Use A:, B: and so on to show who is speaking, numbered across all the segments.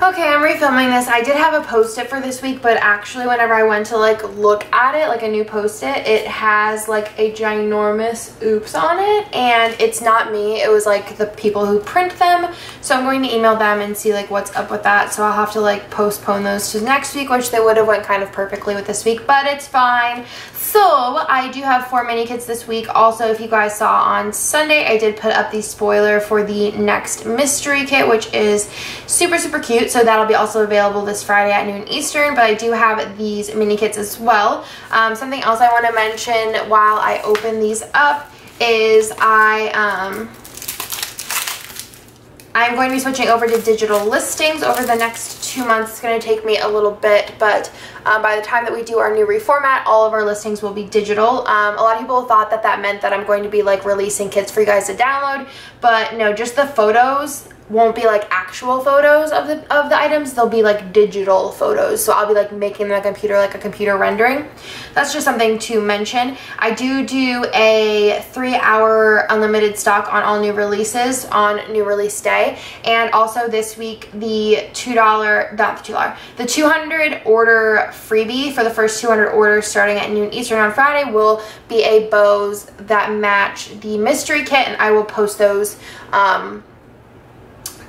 A: Okay, I'm refilming this. I did have a post-it for this week, but actually whenever I went to like look at it, like a new post-it, it has like a ginormous oops on it, and it's not me. It was like the people who print them. So I'm going to email them and see like what's up with that. So I'll have to like postpone those to next week, which they would have went kind of perfectly with this week, but it's fine. So I do have 4 mini kits this week. Also, if you guys saw on Sunday, I did put up the spoiler for the next mystery kit, which is super, super cute. So that'll be also available this Friday at noon Eastern, but I do have these mini kits as well. Something else I want to mention while I open these up is I'm going to be switching over to digital listings over the next 2 months. It's going to take me a little bit, but by the time that we do our new reformat, all of our listings will be digital. A lot of people thought that that meant that I'm going to be like releasing kits for you guys to download, but no, just the photos won't be like actual photos of the items. They'll be like digital photos. So I'll be like making the computer like a computer rendering. That's just something to mention. I do a 3-hour unlimited stock on all new releases on new release day. And also this week, the the 200 order freebie for the first 200 orders starting at noon Eastern on Friday will be a bows that match the mystery kit, and I will post those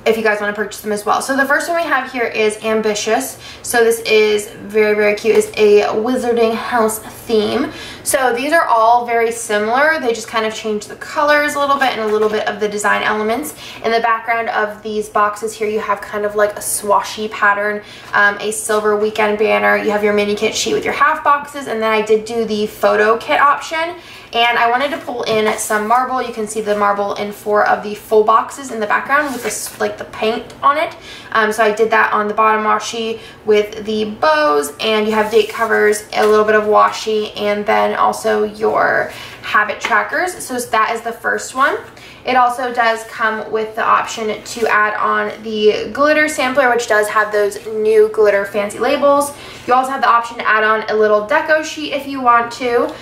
A: if you guys want to purchase them as well. So the first one we have here is Ambitious. So this is very, very cute. It's a wizarding house theme. So these are all very similar. They just kind of change the colors a little bit and a little bit of the design elements. In the background of these boxes here, you have kind of like a swashy pattern, a silver weekend banner. You have your mini kit sheet with your half boxes, and then I did do the photo kit option. And I wanted to pull in some marble. You can see the marble in 4 of the full boxes in the background with this, like the paint on it. So I did that on the bottom washi with the bows, and you have date covers, a little bit of washi, and then also your habit trackers. So that is the first one. It also does come with the option to add on the glitter sampler, which does have those new glitter fancy labels. You also have the option to add on a little deco sheet if you want to.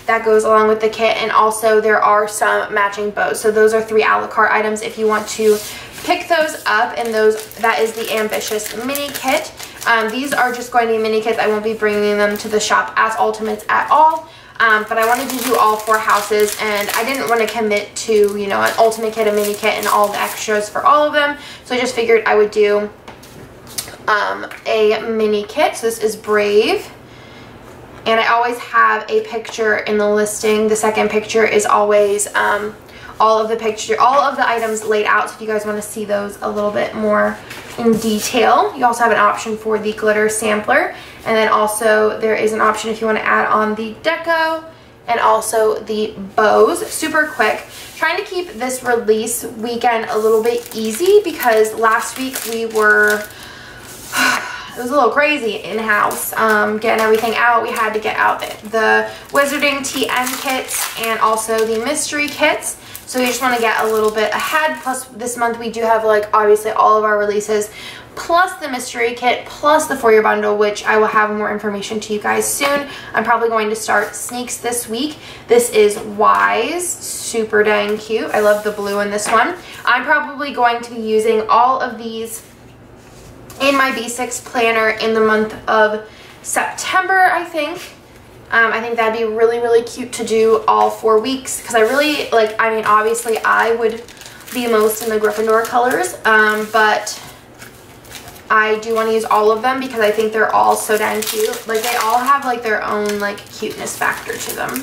A: That goes along with the kit, and also there are some matching bows. So those are 3 a la carte items if you want to pick those up, and that is the Ambitious mini kit. These are just going to be mini kits. I won't be bringing them to the shop as ultimates at all. But I wanted to do all 4 houses, and I didn't want to commit to, you know, an ultimate kit, a mini kit, and all the extras for all of them. So I just figured I would do a mini kit. So this is Brave. And I always have a picture in the listing. The second picture is always all of the items laid out. So if you guys want to see those a little bit more in detail. You also have an option for the glitter sampler. And then also there is an option if you want to add on the deco and also the bows. Super quick. Trying to keep this release weekend a little bit easy because last week we were... it was a little crazy in-house, getting everything out. We had to get out the Wizarding TN kits and also the mystery kits. So we just want to get a little bit ahead. Plus this month we do have like obviously all of our releases, plus the mystery kit, plus the for-your bundle, which I will have more information to you guys soon. I'm probably going to start sneaks this week. This is Wise, super dang cute. I love the blue in this one. I'm probably going to be using all of these in my B6 planner in the month of September, I think. I think that'd be really, really cute to do all 4 weeks because I really, like, I mean, obviously I would be most in the Gryffindor colors, but I do want to use all of them because I think they're all so dang cute. Like, they all have, like, their own, like, cuteness factor to them.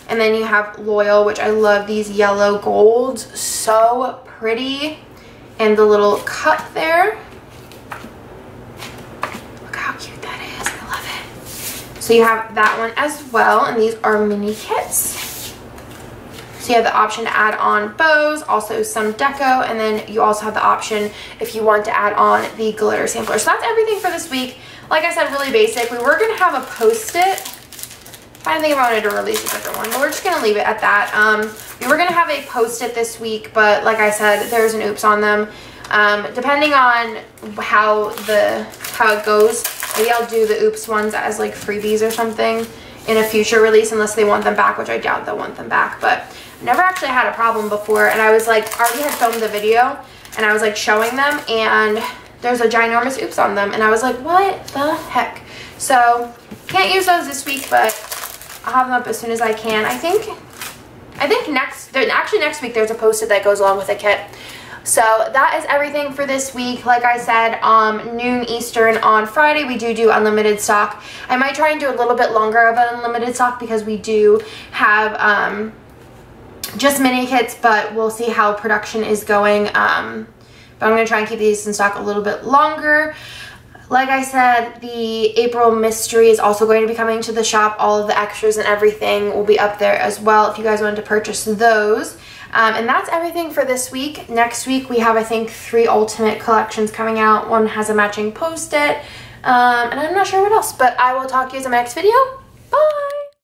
A: And then you have Loyal, which I love these yellow golds. So pretty. And the little cup there. So you have that one as well, and these are mini kits. So you have the option to add on bows, also some deco, and then you also have the option if you want to add on the glitter sampler. So that's everything for this week. Like I said, really basic. We were going to have a post-it. I think I wanted to release a different one, but we're just going to leave it at that. We were going to have a post-it this week, but like I said, there's an oops on them. Depending on how it goes, maybe I'll do the oops ones as like freebies or something in a future release, unless they want them back, which I doubt they'll want them back. But I've never actually had a problem before, and I was like, already had filmed the video and I was like showing them, and there's a ginormous oops on them, and I was like, what the heck? So can't use those this week, but I'll have them up as soon as I can. I think next week there's a post-it that goes along with the kit. So that is everything for this week. Like I said, noon Eastern on Friday, we do unlimited stock. I might try and do a little bit longer of an unlimited stock because we do have just mini kits, but we'll see how production is going. But I'm going to try and keep these in stock a little bit longer. Like I said, the April mystery is also going to be coming to the shop. All of the extras and everything will be up there as well if you guys wanted to purchase those. And that's everything for this week. Next week we have, I think, 3 ultimate collections coming out. One has a matching post-it, and I'm not sure what else, but I will talk to you guys in my next video. Bye!